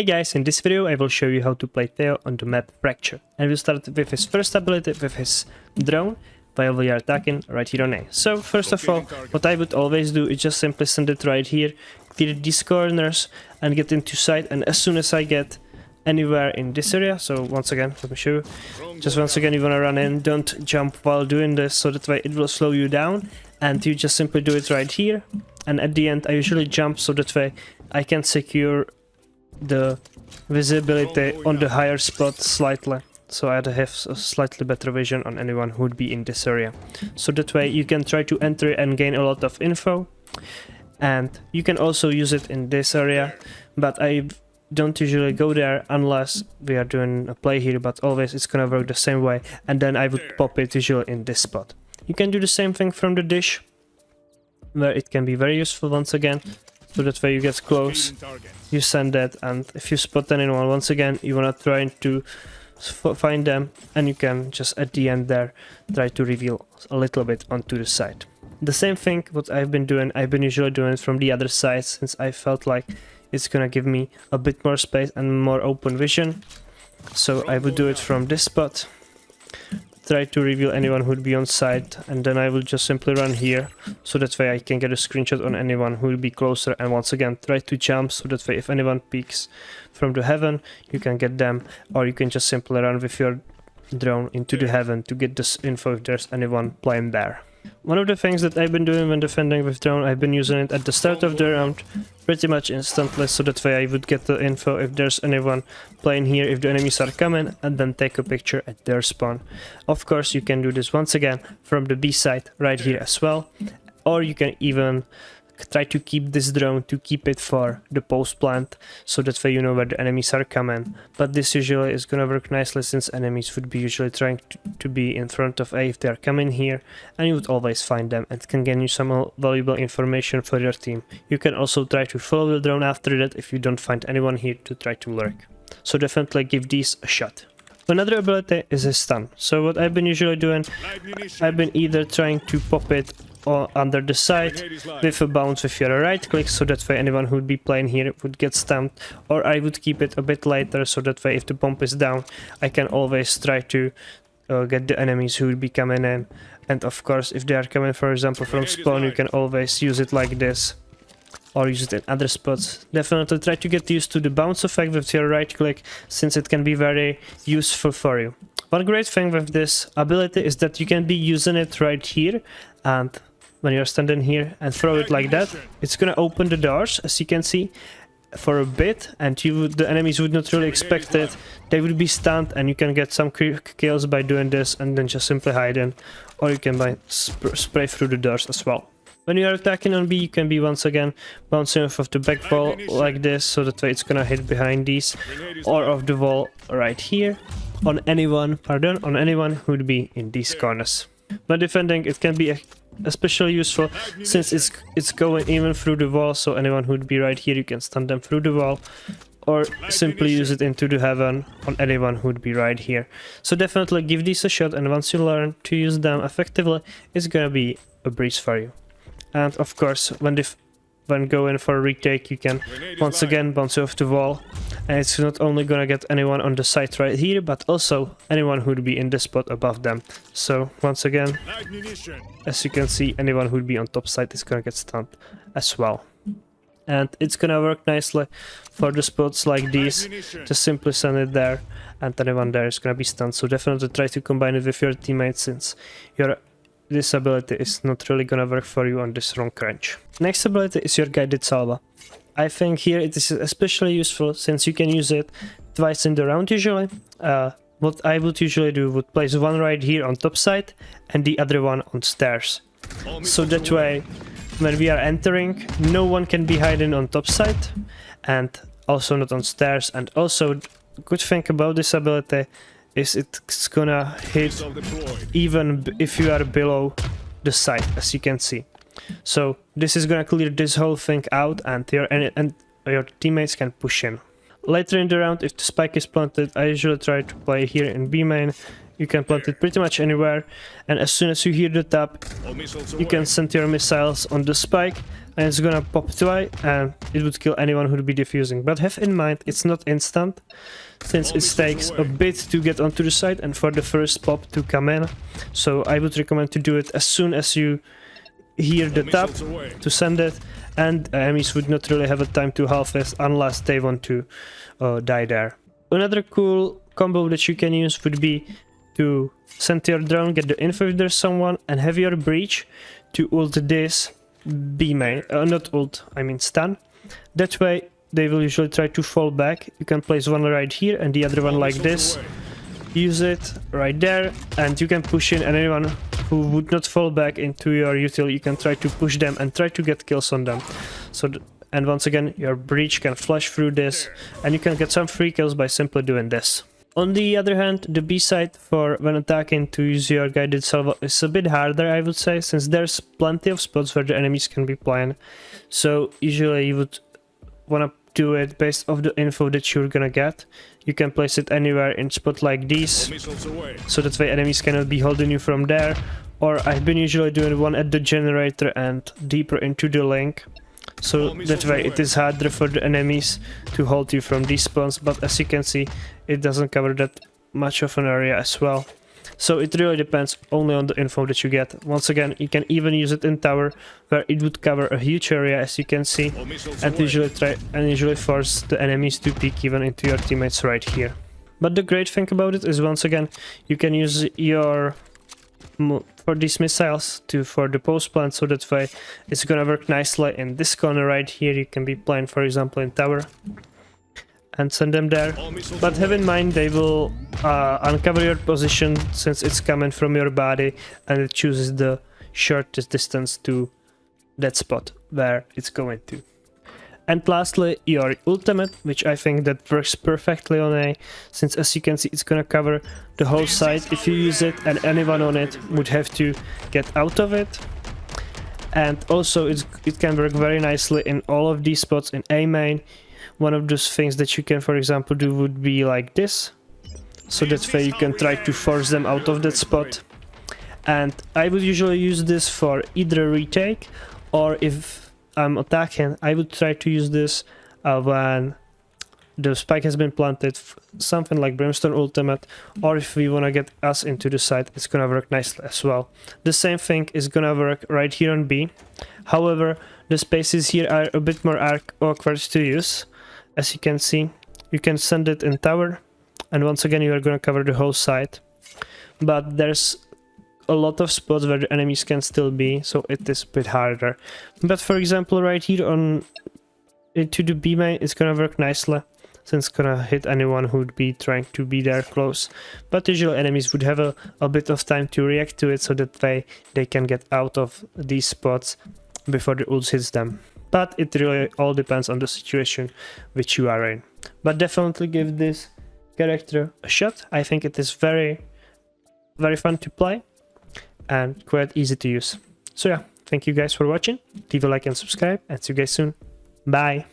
Hey guys, in this video I will show you how to play Tejo on the map Fracture. And we'll start with his first ability, with his drone, while we are attacking right here on A. So first of all, what I would always do is just simply send it right here, clear these corners and get into sight, and as soon as I get anywhere in this area, so once again, let me show you, just once again you wanna run in, don't jump while doing this, so that way it will slow you down, and you just simply do it right here, and at the end I usually jump so that way I can secure the visibility on the higher spot slightly, so I'd have a slightly better vision on anyone who would be in this area. So that way you can try to enter and gain a lot of info, and you can also use it in this area, but I don't usually go there unless we are doing a play here, but always it's gonna work the same way, and then I would pop it usually in this spot. You can do the same thing from the dish, where it can be very useful once again. So that way you get close, you send that, and if you spot anyone, once again, you wanna try to find them, and you can just at the end there try to reveal a little bit onto the side. The same thing what I've been doing, I've been usually doing it from the other side, since I felt like it's gonna give me a bit more space and more open vision. So I would do it from this spot, try to reveal anyone who'd be on site, and then I will just simply run here, so that way I can get a screenshot on anyone who will be closer, and once again try to jump, so that way if anyone peeks from the heaven you can get them, or you can just simply run with your drone into the heaven to get this info if there's anyone playing there. One of the things that I've been doing when defending with drone, I've been using it at the start of the round pretty much instantly, so that way I would get the info if there's anyone playing here, if the enemies are coming, and then take a picture at their spawn. Of course you can do this once again from the B side right here as well, or you can even try to keep this drone to keep it for the post plant, so that way you know where the enemies are coming. But this usually is gonna work nicely, since enemies would be usually trying to be in front of A if they are coming here, and you would always find them and can gain you some valuable information for your team. You can also try to follow the drone after that if you don't find anyone here to try to lurk. So definitely give these a shot. Another ability is a stun. So what I've been usually doing, I've been either trying to pop it or under the side with a bounce with your right click, so that way anyone who would be playing here would get stunned, or I would keep it a bit later, so that way if the bomb is down I can always try to get the enemies who would be coming in. And of course if they are coming, for example, from spawn, you can always use it like this, or use it in other spots. Definitely try to get used to the bounce effect with your right click, since it can be very useful for you. One great thing with this ability is that you can be using it right here, and when you're standing here and throw it like that, it's gonna open the doors, as you can see, for a bit, and the enemies would not really expect it. They would be stunned, and you can get some kills by doing this and then just simply hiding, or you can spray through the doors as well. When you are attacking on B, you can be once again bouncing off of the back wall like this, so that way it's gonna hit behind these, or off the wall right here, on anyone who would be in these corners. When defending, it can be especially useful, since it's going even through the wall, so anyone who would be right here, you can stun them through the wall, or simply use it into the heaven on anyone who would be right here. So definitely give these a shot, and once you learn to use them effectively, it's gonna be a breeze for you. And of course, when going for a retake, you can once again bounce off the wall, and it's not only gonna get anyone on the side right here, but also anyone who'd be in the spot above them. So once again, as you can see, anyone who'd be on top side is gonna get stunned as well. And it's gonna work nicely for the spots like these. Just simply send it there, and anyone there is gonna be stunned. So definitely try to combine it with your teammates, since this ability is not really gonna work for you on this wrong range. Next ability is your guided Sala. I think here it is especially useful, since you can use it twice in the round usually. What I would usually do would place one right here on top side and the other one on stairs. So that way when we are entering, no one can be hiding on top side, and also not on stairs. And also, good thing about this ability is it's gonna hit even if you are below the site, as you can see. So this is gonna clear this whole thing out, and your teammates can push in. Later in the round, if the spike is planted, I usually try to play here in B main. You can plant it pretty much anywhere, and as soon as you hear the tap, you can send your missiles on the spike, and it's gonna pop twice, and it would kill anyone who'd be defusing. But have in mind, it's not instant, since it takes a bit to get onto the site and for the first pop to come in. So I would recommend to do it as soon as you hear the tap to send it, and enemies would not really have a time to half it unless they want to die there. Another cool combo that you can use would be to send your drone, get the info if there's someone, and have your breach to ult this B main, not ult, I mean stun. That way they will usually try to fall back. You can place one right here and the other one like this. Use it right there, and you can push in, and anyone who would not fall back into your util, you can try to push them and try to get kills on them. And once again, your breach can flash through this, and you can get some free kills by simply doing this. On the other hand, the B side for when attacking to use your guided salvo is a bit harder, I would say, since there's plenty of spots where the enemies can be playing. So usually you would want to do it based off the info that you're gonna get. You can place it anywhere in spot like these, so that way enemies cannot be holding you from there. Or I've been usually doing one at the generator and deeper into the link, so that way it is harder for the enemies to hold you from these spawns. But as you can see, it doesn't cover that much of an area as well. So it really depends only on the info that you get. Once again, you can even use it in tower, where it would cover a huge area, as you can see, and usually force the enemies to peek even into your teammates right here. But the great thing about it is, once again, you can use your for these missiles for the post plant, so that way it's gonna work nicely in this corner right here. You can be playing, for example, in tower and send them there, but have in mind they will uncover your position, since it's coming from your body, and it chooses the shortest distance to that spot where it's going to. And lastly, your ultimate, which I think that works perfectly on A, since as you can see it's gonna cover the whole site if you use it, and anyone on it would have to get out of it. And also it can work very nicely in all of these spots in A main. One of those things that you can, for example, do would be like this, so that way you can try to force them out of that spot. And I would usually use this for either retake, or if I'm attacking, I would try to use this when the spike has been planted, something like Brimstone Ultimate, or if we want to get us into the site, it's gonna work nicely as well. The same thing is gonna work right here on B. However, the spaces here are a bit more awkward to use. As you can see, you can send it in tower, and once again you are gonna cover the whole site. But there's a lot of spots where the enemies can still be, so it is a bit harder. But for example, right here on into the B main, it's gonna work nicely, since it's gonna hit anyone who would be trying to be there close. But usually enemies would have a bit of time to react to it, so that they can get out of these spots before the ult hits them. But it really all depends on the situation which you are in. But definitely give this character a shot. I think it is very, very fun to play and quite easy to use. So yeah, thank you guys for watching. Leave a like and subscribe, and see you guys soon. Bye!